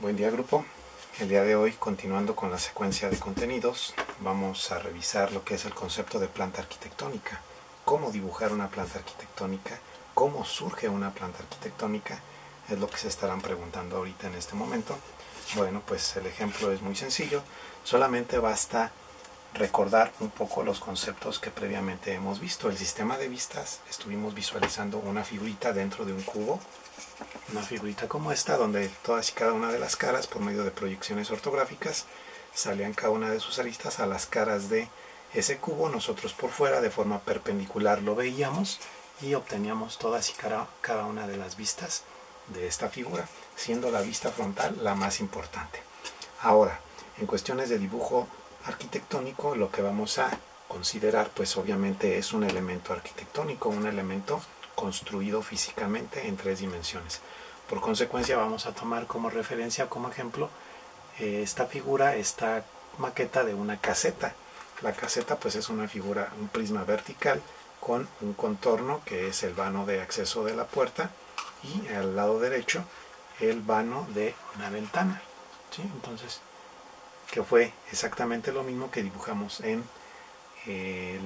Buen día, grupo. El día de hoy, continuando con la secuencia de contenidos, vamos a revisar lo que es el concepto de planta arquitectónica, cómo dibujar una planta arquitectónica, cómo surge una planta arquitectónica, es lo que se estarán preguntando ahorita en este momento. Bueno, pues el ejemplo es muy sencillo, solamente basta recordar un poco los conceptos que previamente hemos visto. El sistema de vistas, estuvimos visualizando una figurita dentro de un cubo, una figurita como esta, donde todas y cada una de las caras, por medio de proyecciones ortográficas, salían cada una de sus aristas a las caras de ese cubo. Nosotros por fuera, de forma perpendicular, lo veíamos y obteníamos todas y cada una de las vistas de esta figura, siendo la vista frontal la más importante. Ahora, en cuestiones de dibujo arquitectónico, lo que vamos a considerar, pues obviamente es un elemento arquitectónico, un elemento construido físicamente en 3 dimensiones. Por consecuencia, vamos a tomar como referencia, como ejemplo, esta figura, esta maqueta de una caseta. La caseta pues es una figura, un prisma vertical con un contorno que es el vano de acceso de la puerta y al lado derecho el vano de una ventana, ¿sí? Entonces, que fue exactamente lo mismo que dibujamos en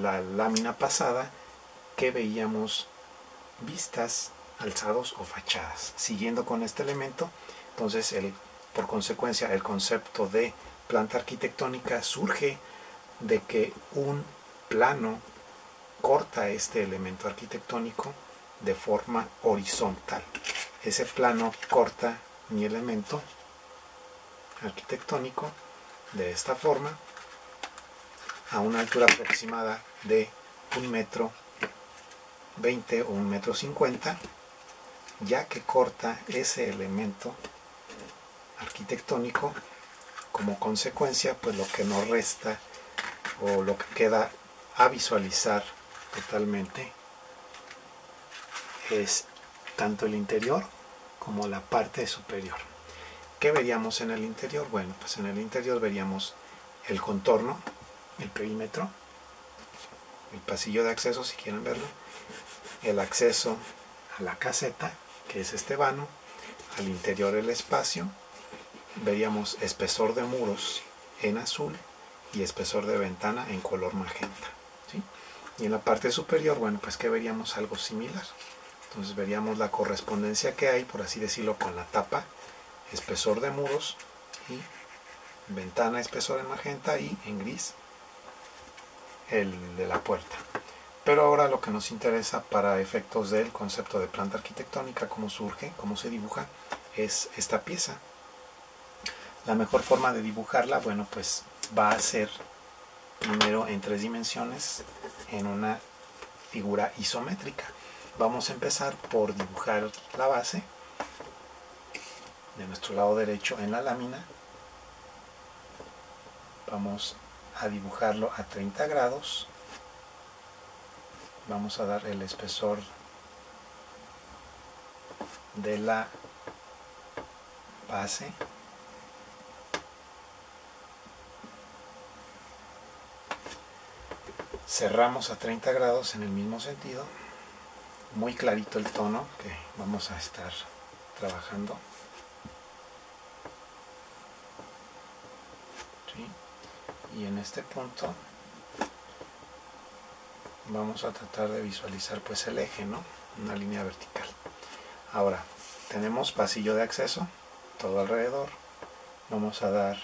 la lámina pasada, que veíamos vistas, alzados o fachadas. Siguiendo con este elemento, entonces por consecuencia el concepto de planta arquitectónica surge de que un plano corta este elemento arquitectónico de forma horizontal. Ese plano corta mi elemento arquitectónico de esta forma a una altura aproximada de 1,20 m o 1,50 m, ya que corta ese elemento arquitectónico. Como consecuencia, pues lo que nos resta o lo que queda a visualizar totalmente es tanto el interior como la parte superior. ¿Qué veríamos en el interior? Bueno, pues en el interior veríamos el contorno, el perímetro, el pasillo de acceso, si quieren verlo, el acceso a la caseta, que es este vano, al interior el espacio, veríamos espesor de muros en azul y espesor de ventana en color magenta, ¿sí? Y en la parte superior, bueno, pues que veríamos algo similar. Entonces veríamos la correspondencia que hay, por así decirlo, con la tapa, espesor de muros y ventana, espesor en magenta, y en gris el de la puerta. Pero ahora lo que nos interesa para efectos del concepto de planta arquitectónica, cómo surge, cómo se dibuja, es esta pieza. La mejor forma de dibujarla, bueno, pues va a ser primero en 3 dimensiones en una figura isométrica. Vamos a empezar por dibujar la base de nuestro lado derecho en la lámina. Vamos a dibujarlo a 30 grados. Vamos a dar el espesor de la base. Cerramos a 30 grados en el mismo sentido. Muy clarito el tono que vamos a estar trabajando. ¿Sí? Y en este punto vamos a tratar de visualizar pues el eje, ¿no? Una línea vertical. Ahora, tenemos pasillo de acceso todo alrededor. Vamos a dar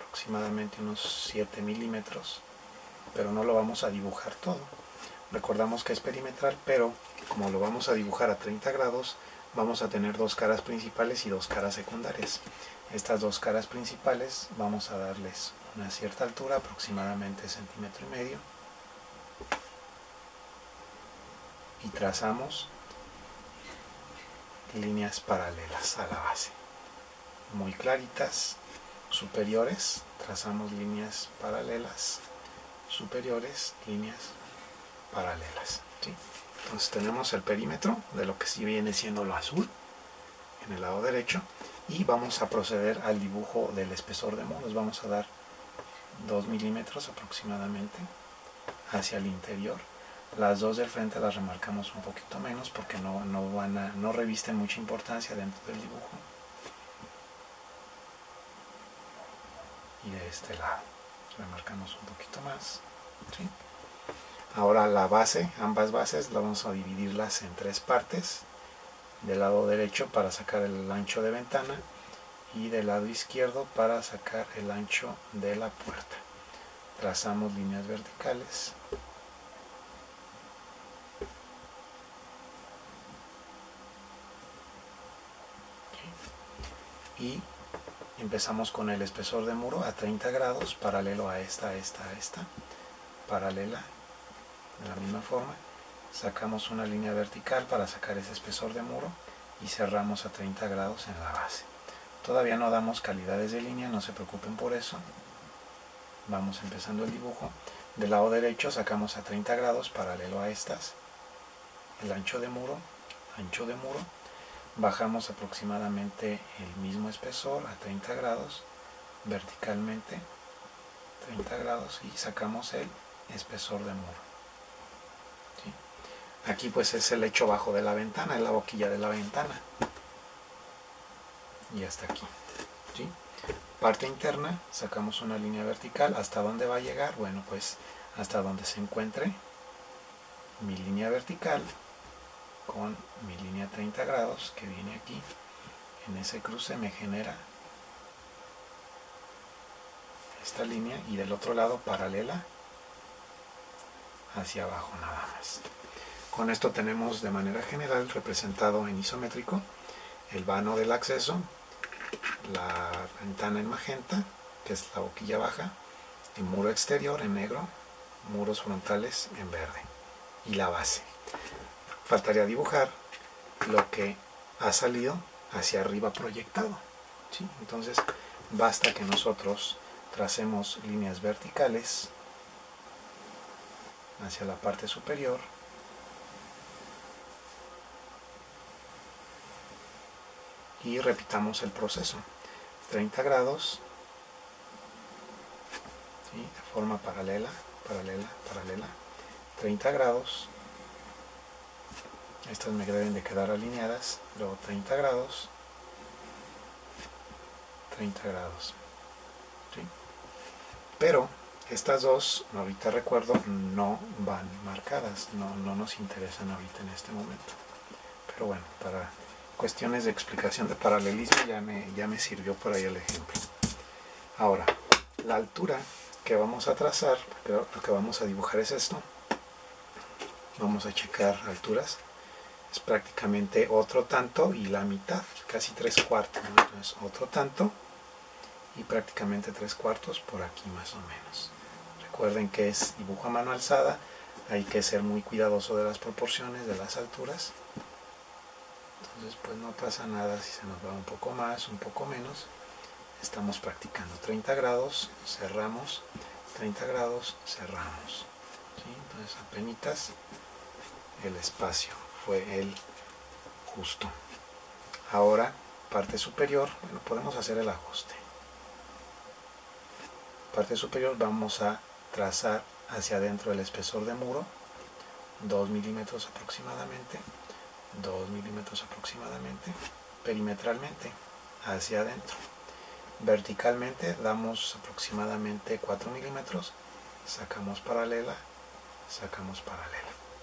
aproximadamente unos 7 milímetros, pero no lo vamos a dibujar todo. Recordamos que es perimetral, pero como lo vamos a dibujar a 30 grados, vamos a tener 2 caras principales y 2 caras secundarias. Estas 2 caras principales vamos a darles una cierta altura, aproximadamente 1,5 centímetros, y trazamos líneas paralelas a la base, muy claritas. Superiores, trazamos líneas paralelas, superiores, líneas paralelas, ¿sí? Entonces tenemos el perímetro de lo que sí viene siendo lo azul en el lado derecho, y vamos a proceder al dibujo del espesor de muros. Vamos a dar 2 milímetros aproximadamente hacia el interior. Las 2 del frente las remarcamos un poquito menos porque no revisten mucha importancia dentro del dibujo. y de este lado. Remarcamos un poquito más, ¿sí? Ahora la base, ambas bases, las vamos a dividirlas en 3 partes. Del lado derecho para sacar el ancho de ventana y del lado izquierdo para sacar el ancho de la puerta. Trazamos líneas verticales. Y empezamos con el espesor de muro a 30 grados, paralelo a esta, paralela, de la misma forma. Sacamos una línea vertical para sacar ese espesor de muro y cerramos a 30 grados en la base. Todavía no damos calidades de línea, no se preocupen por eso. Vamos empezando el dibujo. Del lado derecho sacamos a 30 grados, paralelo a estas, el ancho de muro, bajamos aproximadamente el mismo espesor a 30 grados, verticalmente, 30 grados, y sacamos el espesor de muro. ¿Sí? Aquí pues es el lecho bajo de la ventana, es la boquilla de la ventana. Y hasta aquí. ¿Sí? Parte interna, sacamos una línea vertical. ¿Hasta dónde va a llegar? Bueno, pues hasta donde se encuentre mi línea vertical con mi línea 30 grados que viene aquí. En ese cruce me genera esta línea, y del otro lado paralela hacia abajo nada más. Con esto tenemos de manera general representado en isométrico el vano del acceso, la ventana en magenta, que es la boquilla baja, el muro exterior en negro, muros frontales en verde, y la base. Faltaría dibujar lo que ha salido hacia arriba proyectado, ¿sí? Entonces basta que nosotros tracemos líneas verticales hacia la parte superior, y repitamos el proceso. 30 grados, ¿sí? De forma paralela, 30 grados. Estas me deben de quedar alineadas. Luego 30 grados, 30 grados. ¿Sí? Pero estas dos, ahorita recuerdo, no van marcadas, no nos interesan ahorita en este momento. Pero bueno, para cuestiones de explicación de paralelismo ya me sirvió por ahí el ejemplo. Ahora, la altura que vamos a trazar, lo que vamos a dibujar es esto. Vamos a checar alturas. Es prácticamente otro tanto y la mitad, casi 3/4, ¿no? Entonces otro tanto y prácticamente 3/4 por aquí más o menos. Recuerden que es dibujo a mano alzada, hay que ser muy cuidadoso de las proporciones, de las alturas. Entonces pues no pasa nada si se nos va un poco más, un poco menos. Estamos practicando. 30 grados, cerramos, 30 grados, cerramos. ¿Sí? Entonces apenitas el espacio fue el justo. Ahora, parte superior, bueno, podemos hacer el ajuste. Parte superior vamos a trazar hacia adentro el espesor de muro, 2 milímetros aproximadamente, 2 milímetros aproximadamente, perimetralmente, hacia adentro. Verticalmente damos aproximadamente 4 milímetros, sacamos paralela,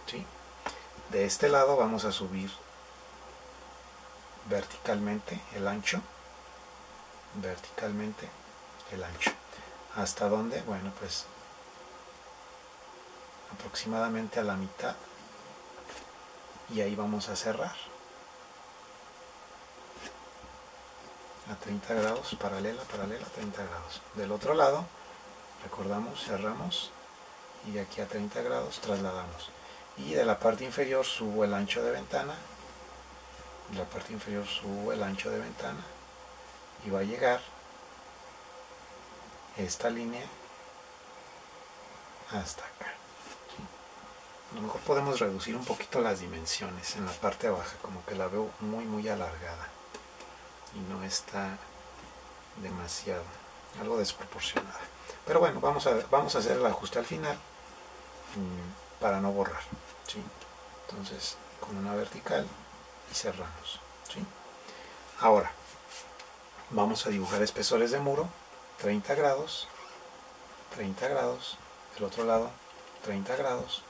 ¿sí? De este lado vamos a subir verticalmente el ancho, ¿hasta dónde? Bueno, pues aproximadamente a la mitad, y ahí vamos a cerrar a 30 grados, paralela, 30 grados. Del otro lado, recordamos, cerramos, y de aquí a 30 grados trasladamos. Y de la parte inferior subo el ancho de ventana, y va a llegar esta línea hasta acá. ¿Sí? A lo mejor podemos reducir un poquito las dimensiones en la parte baja, como que la veo muy alargada y no está demasiado, algo desproporcionada. Pero bueno, vamos a hacer el ajuste al final para no borrar. ¿Sí? Entonces, con una vertical y cerramos. ¿Sí? Ahora, vamos a dibujar espesores de muro, 30 grados, 30 grados, del otro lado 30 grados,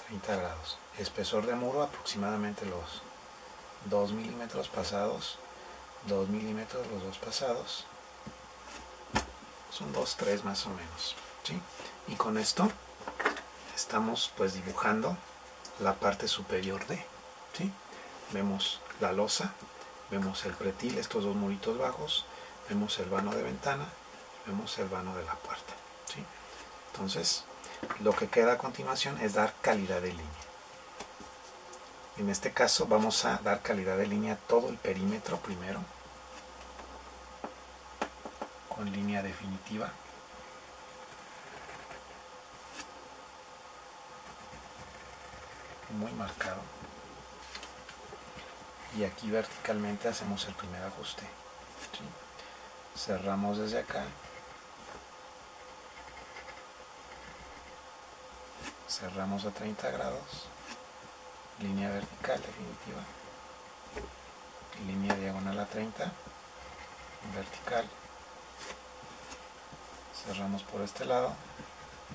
30 grados. Espesor de muro aproximadamente los 2 milímetros pasados, 2 milímetros los dos pasados, son 2, 3 más o menos, ¿sí? Y con esto estamos pues dibujando la parte superior de, ¿sí? Vemos la losa, vemos el pretil, estos dos muritos bajos, vemos el vano de ventana, vemos el vano de la puerta, ¿sí? Entonces, lo que queda a continuación es dar calidad de línea. En este caso vamos a dar calidad de línea a todo el perímetro primero, con línea definitiva. Muy marcado. Y aquí verticalmente hacemos el primer ajuste, ¿sí? Cerramos desde acá, cerramos a 30 grados, línea vertical definitiva, línea diagonal a 30, vertical, cerramos por este lado,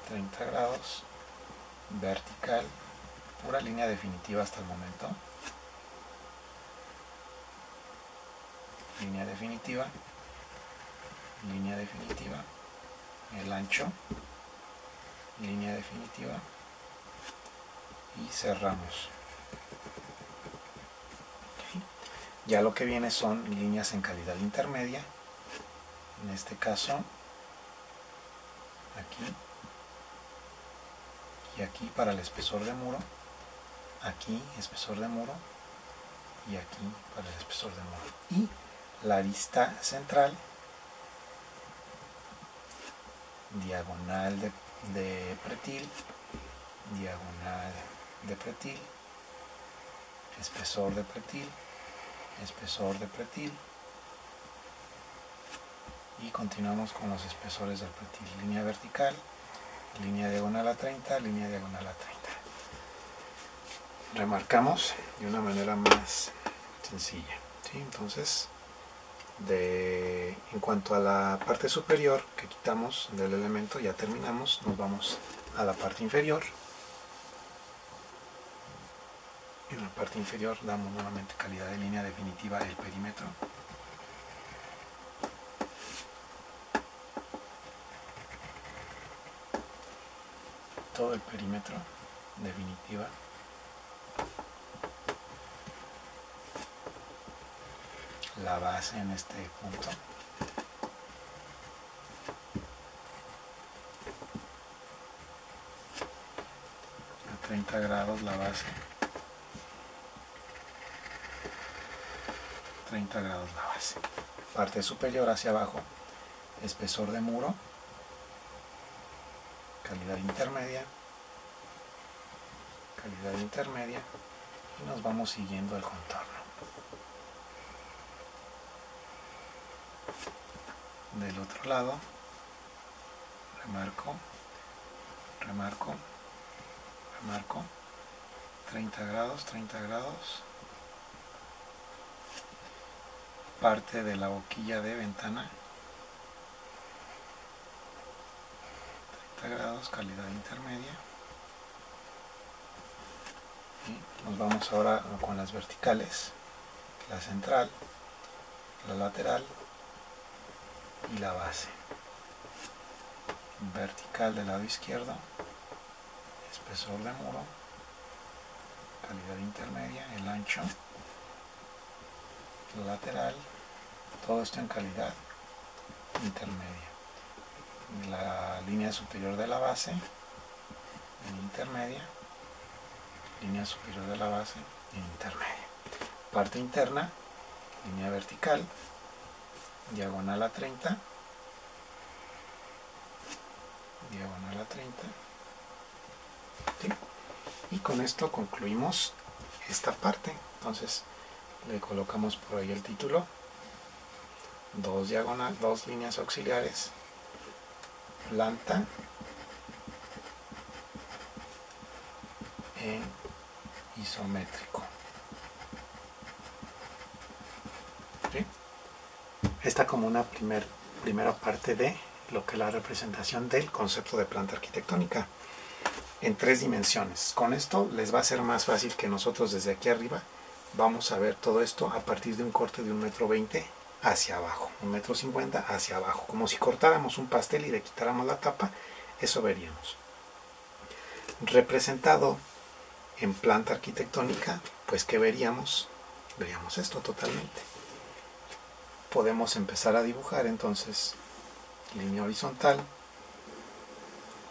30 grados, vertical, pura línea definitiva hasta el momento, línea definitiva, el ancho, línea definitiva y cerramos. Ya lo que viene son líneas en calidad intermedia, en este caso aquí y aquí para el espesor de muro, aquí espesor de muro y aquí para el espesor de muro, y la arista central, diagonal de pretil, diagonal de pretil, espesor de pretil, espesor de pretil, y continuamos con los espesores del pretil, línea vertical, línea diagonal a 30, línea diagonal a 30. Remarcamos de una manera más sencilla, ¿sí? Entonces, en cuanto a la parte superior que quitamos del elemento, ya terminamos, nos vamos a la parte inferior. En la parte inferior damos nuevamente calidad de línea definitiva del perímetro. Todo el perímetro definitiva. La base en este punto. A 30 grados la base. 30 grados la base. Parte superior hacia abajo, espesor de muro, calidad intermedia, y nos vamos siguiendo el contorno. Del otro lado, remarco, remarco, remarco, 30 grados, 30 grados, parte de la boquilla de ventana, 30 grados, calidad intermedia, y nos vamos ahora con las verticales, la central, la lateral y la base. Vertical del lado izquierdo, espesor de muro, calidad intermedia, el ancho, la lateral, todo esto en calidad intermedia. La línea superior de la base, en intermedia, línea superior de la base, en intermedia. Parte interna, línea vertical, diagonal a 30, diagonal a 30, ¿sí? Y con esto concluimos esta parte. Entonces le colocamos por ahí el título, dos líneas auxiliares, planta en isométrico, ¿sí? Esta como una primer primera parte de lo que es la representación del concepto de planta arquitectónica en 3 dimensiones. Con esto les va a ser más fácil que nosotros desde aquí arriba vamos a ver todo esto a partir de un corte de 1,20 m hacia abajo, 1,50 m hacia abajo, como si cortáramos un pastel y le quitáramos la tapa. Eso veríamos. Representado en planta arquitectónica, pues ¿qué veríamos? Veríamos esto totalmente. Podemos empezar a dibujar entonces línea horizontal,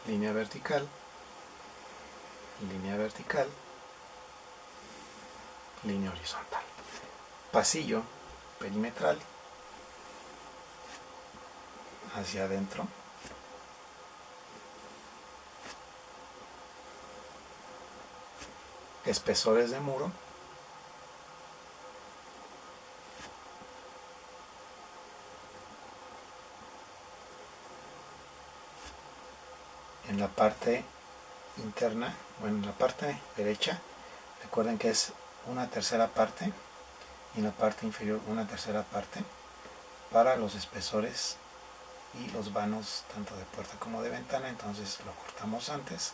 línea vertical, línea vertical, línea horizontal. Pasillo perimetral hacia adentro. Espesores de muro. En la parte interna, bueno, en la parte derecha, recuerden que es una tercera parte, y en la parte inferior una tercera parte para los espesores y los vanos tanto de puerta como de ventana. Entonces lo cortamos antes,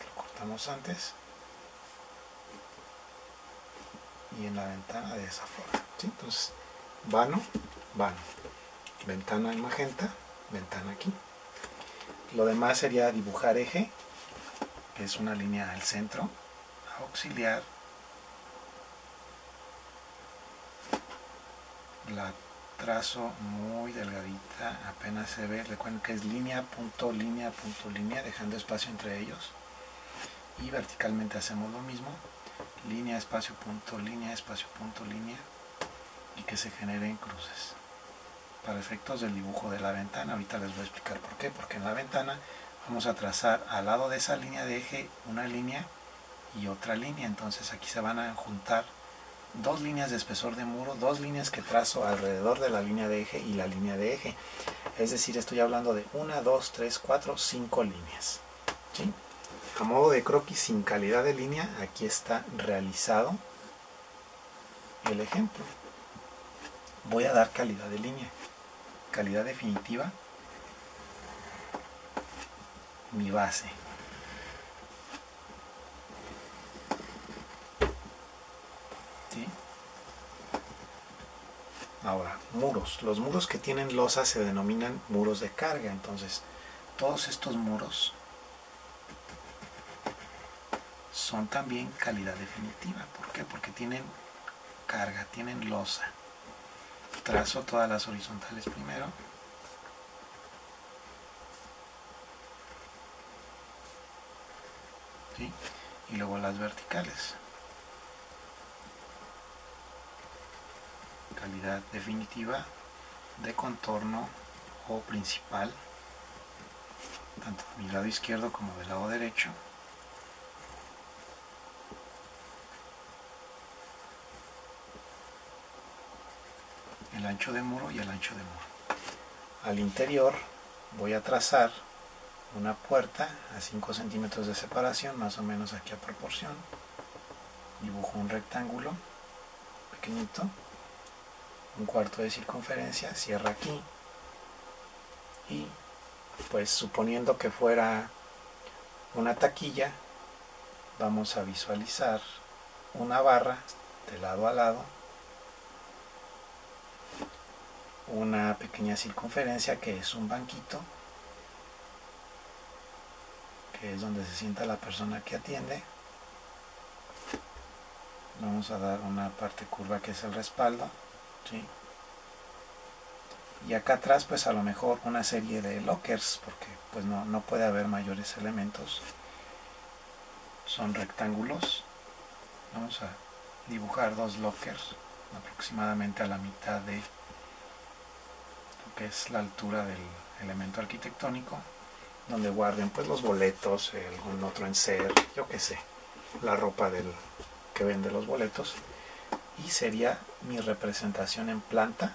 y en la ventana de esa forma, ¿sí? Entonces vano, ventana en magenta, ventana aquí. Lo demás sería dibujar eje, que es una línea al centro, auxiliar, la trazo muy delgadita, apenas se ve. Recuerden que es línea, punto, línea, punto, línea, dejando espacio entre ellos. Y verticalmente hacemos lo mismo, línea, espacio, punto, línea, y que se generen cruces. Para efectos del dibujo de la ventana, ahorita les voy a explicar por qué. Porque en la ventana vamos a trazar al lado de esa línea de eje una línea y otra línea. Entonces aquí se van a juntar 2 líneas de espesor de muro, 2 líneas que trazo alrededor de la línea de eje y la línea de eje. Es decir, estoy hablando de 1, 2, 3, 4, 5 líneas, ¿sí? A modo de croquis sin calidad de línea, aquí está realizado el ejemplo. Voy a dar calidad de línea, calidad definitiva, mi base. ¿Sí? Ahora, muros. Los muros que tienen losa se denominan muros de carga. Entonces, todos estos muros son también calidad definitiva. ¿Por qué? Porque tienen carga, tienen losa. Trazo todas las horizontales primero. ¿Sí? Y luego las verticales. Calidad definitiva de contorno o principal, tanto de mi lado izquierdo como del lado derecho. El ancho de muro y el ancho de muro. Al interior voy a trazar una puerta a 5 centímetros de separación, más o menos aquí a proporción. Dibujo un rectángulo pequeñito, 1/4 de circunferencia, cierra aquí, y pues suponiendo que fuera una taquilla, vamos a visualizar una barra de lado a lado, una pequeña circunferencia que es un banquito, que es donde se sienta la persona que atiende. Vamos a dar una parte curva que es el respaldo, ¿sí? Y acá atrás pues a lo mejor una serie de lockers, porque pues no puede haber mayores elementos. Son rectángulos. Vamos a dibujar 2 lockers aproximadamente a la mitad de lo que es la altura del elemento arquitectónico, donde guarden pues los boletos, algún otro enser, yo qué sé, la ropa del que vende los boletos. Y sería mi representación en planta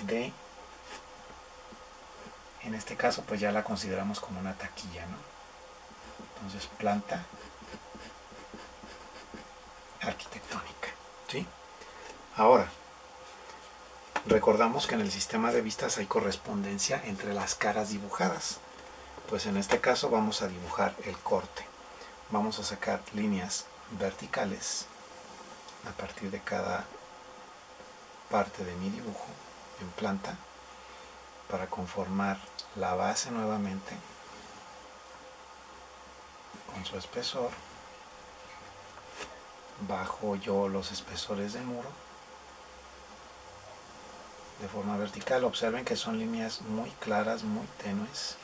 de, en este caso pues ya la consideramos como una taquilla, ¿no? Entonces planta arquitectónica, ¿sí? Ahora, Recordamos que en el sistema de vistas hay correspondencia entre las caras dibujadas. Pues en este caso vamos a dibujar el corte. Vamos a sacar líneas verticales a partir de cada parte de mi dibujo en planta para conformar la base nuevamente con su espesor. Bajo yo los espesores del muro de forma vertical. Observen que son líneas muy claras, muy tenues.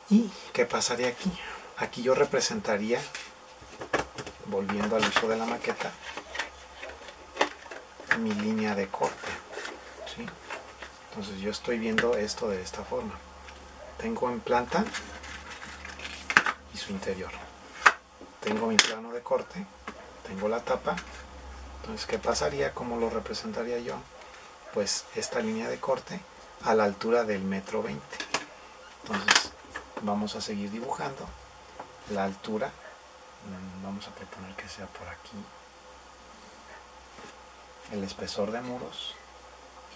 ¿Y qué pasaría aquí? Aquí yo representaría, volviendo al uso de la maqueta, mi línea de corte, ¿sí? Entonces yo estoy viendo esto de esta forma. Tengo en planta y su interior. Tengo mi plano de corte, tengo la tapa. Entonces, ¿qué pasaría? ¿Cómo lo representaría yo? Pues esta línea de corte a la altura del 1,20 m. Entonces, vamos a seguir dibujando la altura. Vamos a proponer que sea por aquí. El espesor de muros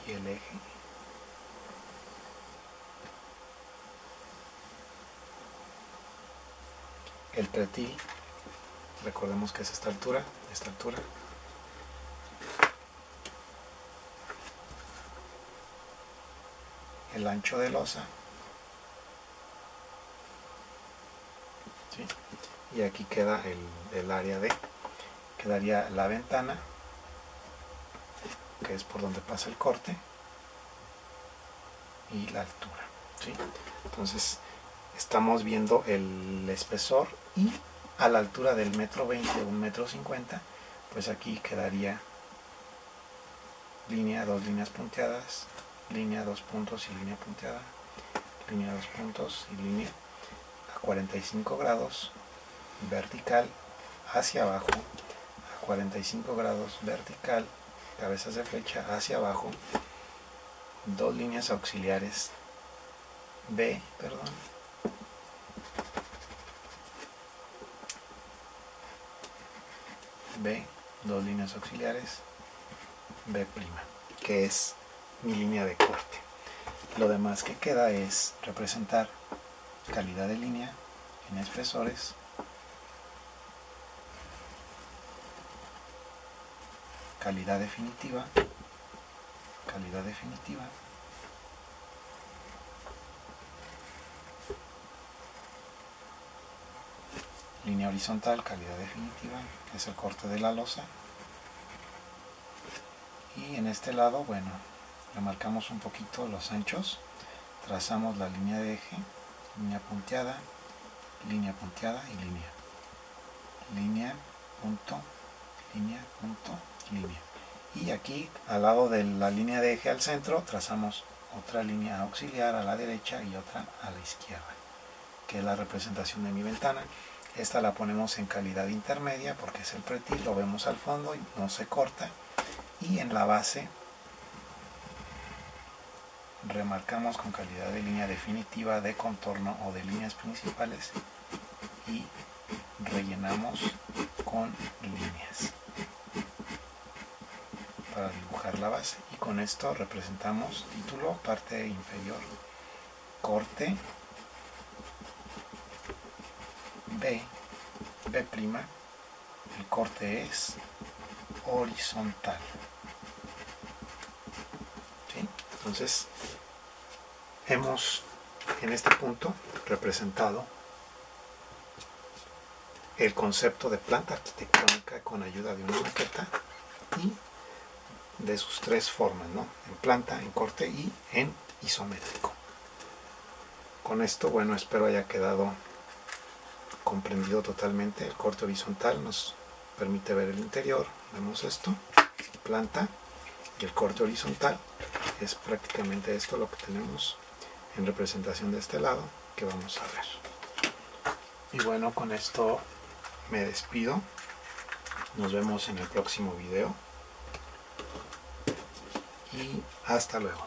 y el eje. El pretil, recordemos que es esta altura, el ancho de losa, ¿sí? Y aquí queda el área de, quedaría la ventana, que es por donde pasa el corte, y la altura, ¿sí? Entonces estamos viendo el espesor y a la altura del 1,20 m, 1,50 m, pues aquí quedaría línea, dos líneas punteadas, línea, dos puntos y línea punteada, línea, dos puntos y línea a 45 grados vertical hacia abajo, a 45 grados vertical, cabezas de flecha hacia abajo, dos líneas auxiliares B, dos líneas auxiliares B', que es mi línea de corte. Lo demás que queda es representar calidad de línea en espesores, calidad definitiva, línea horizontal, calidad definitiva, es el corte de la losa. Y en este lado, bueno, remarcamos un poquito los anchos, trazamos la línea de eje, línea punteada y línea. Línea, punto, línea, punto, línea. Y aquí, al lado de la línea de eje al centro, trazamos otra línea auxiliar a la derecha y otra a la izquierda, que es la representación de mi ventana. Esta la ponemos en calidad intermedia porque es el pretil, lo vemos al fondo y no se corta. Y en la base remarcamos con calidad de línea definitiva, de contorno o de líneas principales y rellenamos con líneas para dibujar la base. Y con esto representamos título, parte inferior, corte, B', el corte es horizontal. ¿Sí? Entonces, hemos en este punto representado el concepto de planta arquitectónica con ayuda de una maqueta y de sus tres formas, ¿no? En planta, en corte y en isométrico. Con esto, bueno, espero haya quedado comprendido totalmente. El corte horizontal nos permite ver el interior, vemos esto, planta, y el corte horizontal es prácticamente esto lo que tenemos en representación de este lado, que vamos a ver. Y bueno, con esto me despido, nos vemos en el próximo video y hasta luego.